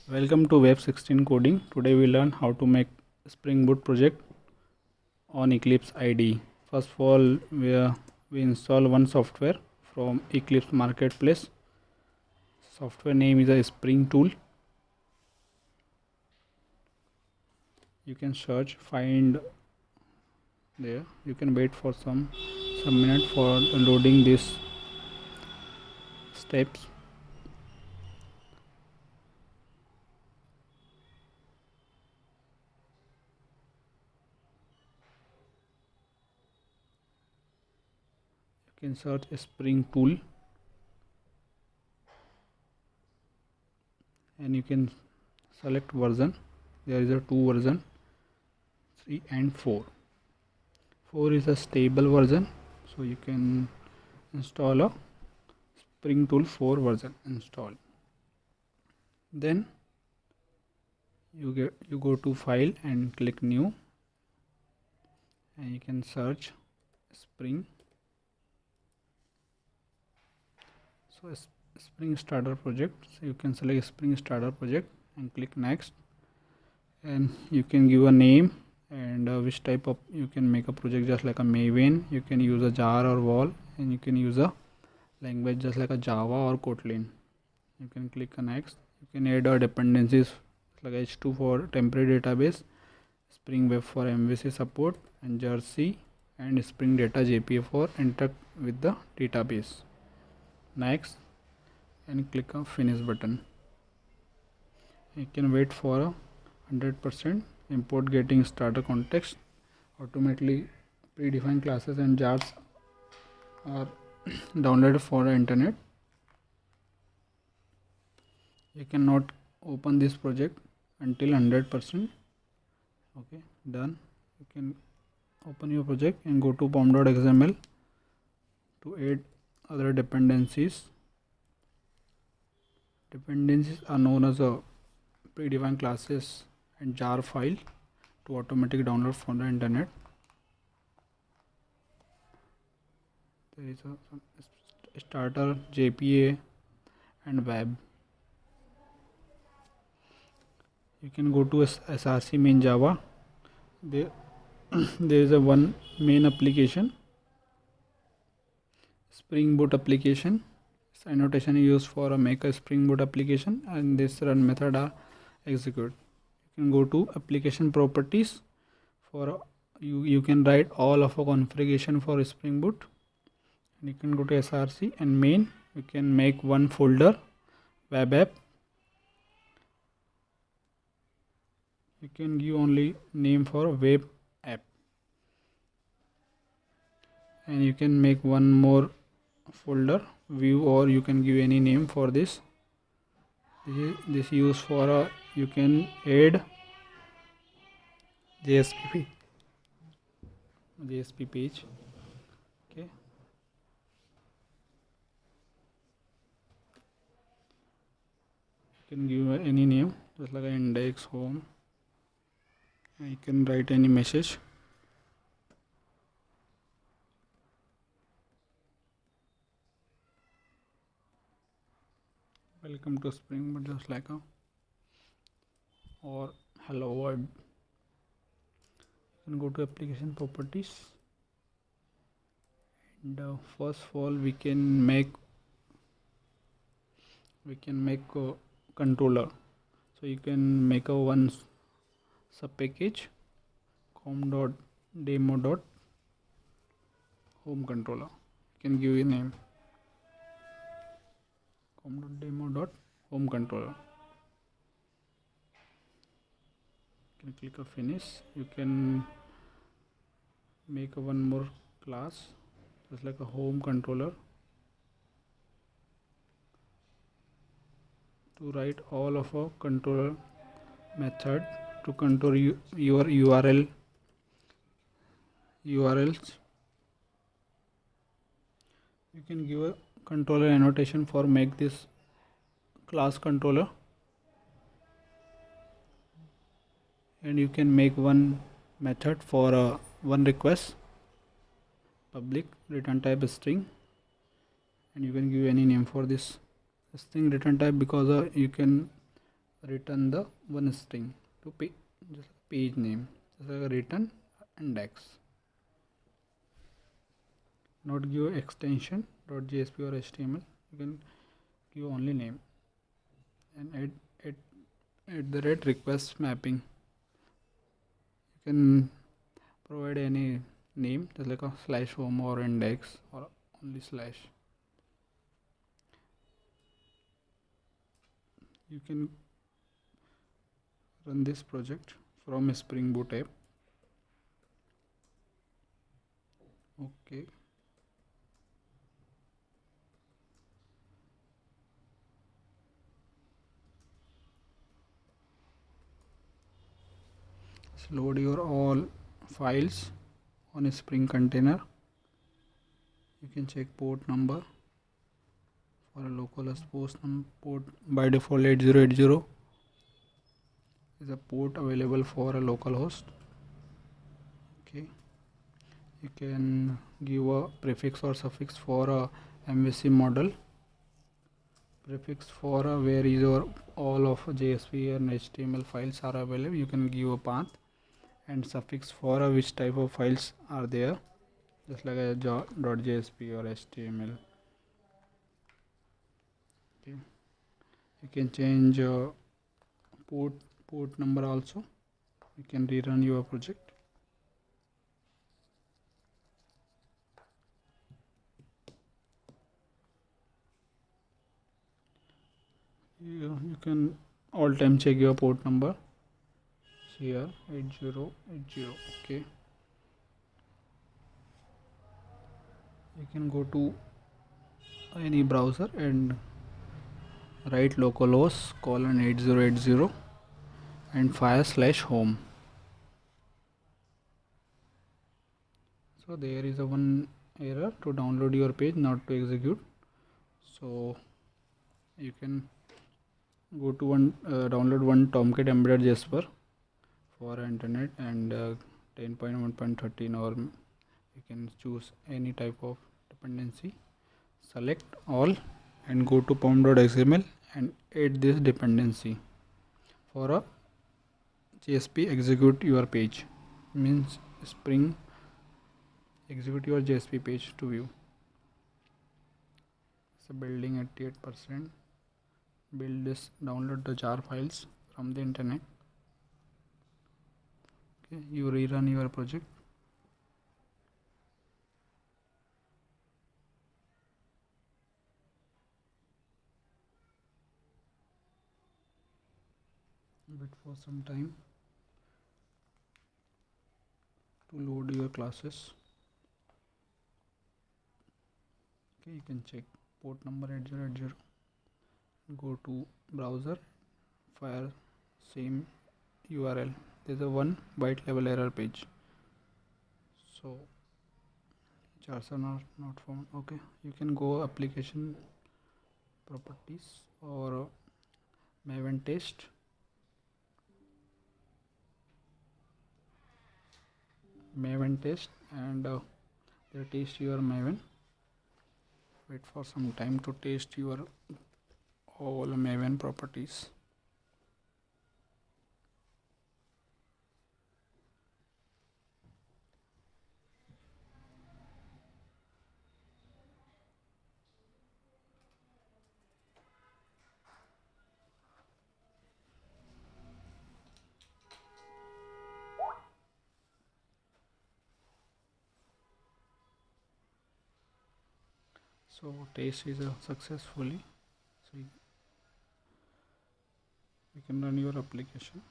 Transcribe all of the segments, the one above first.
Welcome to Web 16 coding. Today we learn how to make Spring Boot project on Eclipse IDE. First of all, we install one software from Eclipse marketplace. Software name is a Spring tool. You can search, find there. You can wait for some minute for loading these steps. You can search Spring tool and you can select version. There is a two version, 3 and 4. 4 is a stable version, so you can install a Spring tool 4 version install. Then you go to file and click new, and you can search Spring. So Spring starter project, so you can select Spring starter project and click next, and you can give a name and which type of, you can make a project just like a Maven, you can use a jar or wall, and you can use a language just like a Java or Kotlin. You can click next. You can add dependencies like H2 for temporary database, Spring Web for MVC support, and Jersey and Spring Data JPA for interact with the database. Next, and click on finish button. You can wait for 100%. Import getting starter context. Automatically predefined classes and jars are downloaded for the internet. You cannot open this project until 100%. Okay, done. You can open your project and go to pom.xml to add other dependencies. Dependencies are known as a predefined classes and jar file to automatic download from the internet. There is a starter, JPA and web. You can go to SRC main Java. There is a one main application, Spring Boot application. This annotation is used for make a Spring Boot application, and this run method are execute. You can go to application properties. For you can write all of a configuration for Spring Boot, and you can go to SRC and main. You can make one folder, web app. You can give only name for web app, and you can make one more folder, view, or you can give any name for this. This use for you can add JSP page. Okay, you can give any name just like an index, home, and you can write any message. Welcome to Spring Boot, just like a, or hello world. You can go to application properties, and first of all we can make a controller. So you can make a one sub package, com.demo.home controller. You can give a name, com.demo.home controller. You can click a finish. You can make a one more class just like a home controller to write all of a controller method to control your URLs. You can give a controller annotation for make this class controller, and you can make one method for one request, public return type string, and you can give any name for this string return type, because you can return the one string to just page name, just like a return index. Not give extension .jsp or HTML. You can give only name and add the rate request mapping. You can provide any name, just like a /home or index or only slash. You can run this project from a SpringBoot app. Okay. Just load your all files on a Spring container. You can check port number for a localhost port by default 8080 is a port available for a localhost. Okay, you can give a prefix or suffix for a MVC model, prefix for where is your all of JSP and HTML files are available. You can give a path, and suffix for which type of files are there, just like a .jsp or HTML. Okay, you can change port number also. You can rerun your project. You can all time check your port number here 8080. Okay, you can go to any browser and write localhost :8080 and fire /home. So there is a one error to download your page, not to execute. So you can go to download one Tomcat embedded Jasper for internet and 10.1.13, or you can choose any type of dependency. Select all and go to pom.xml and add this dependency for a JSP execute your page. Means Spring execute your JSP page to view. So building 88%. Build this, download the jar files from the internet. Okay, you rerun your project. Wait for some time to load your classes. Okay, you can check port number 8080. Go to browser, fire same URL. There's a 1 byte level error page. So jars are not found. Okay, you can go application properties or Maven test. And they test your Maven. Wait for some time to test your all Maven properties. So test is successfully. So you can run your application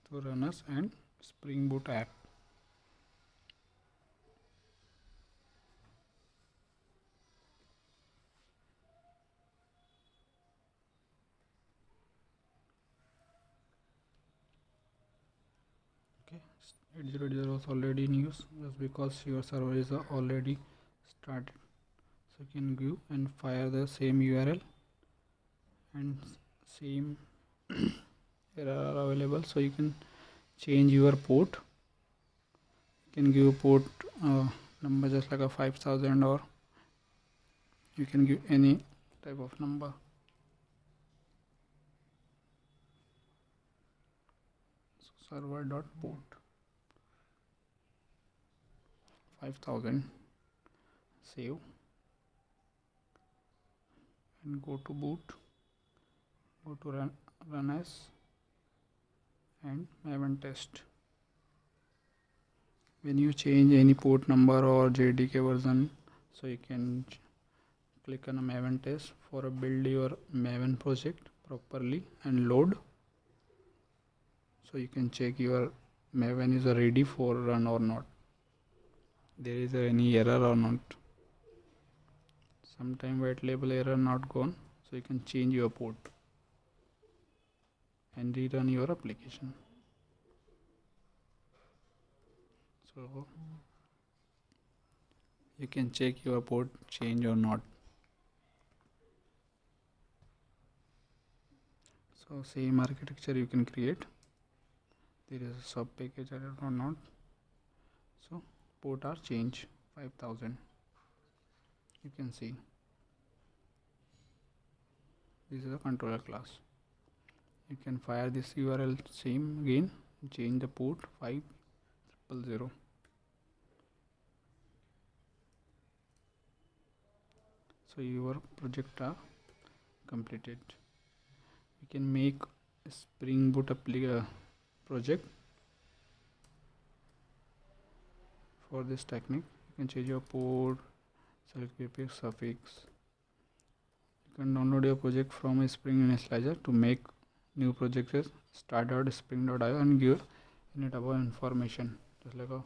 to runners and SpringBoot app. Okay, 8080 is already in use just because your server is already started. So you can go and fire the same URL and same error are available. So you can change your port. You can give port number just like a 5000, or you can give any type of number. server.port 5000. Save and go to boot, go to run as and Maven test. When you change any port number or JDK version, so you can click on a Maven test for a build your Maven project properly and load, so you can check your Maven is ready for run or not, there is any error or not. Sometime white label error not gone, so you can change your port and rerun your application. So you can check your port change or not. So same architecture you can create, there is a sub package error or not, so port are change 5000. You can see this is a controller class. You can fire this URL same again, change the port 5000. So your project are completed. You can make a SpringBoot project. For this technique, you can change your port, select prefix, suffix. You can download your project from a Spring Initializer to make new projects. Start.spring.io and give init about information just like a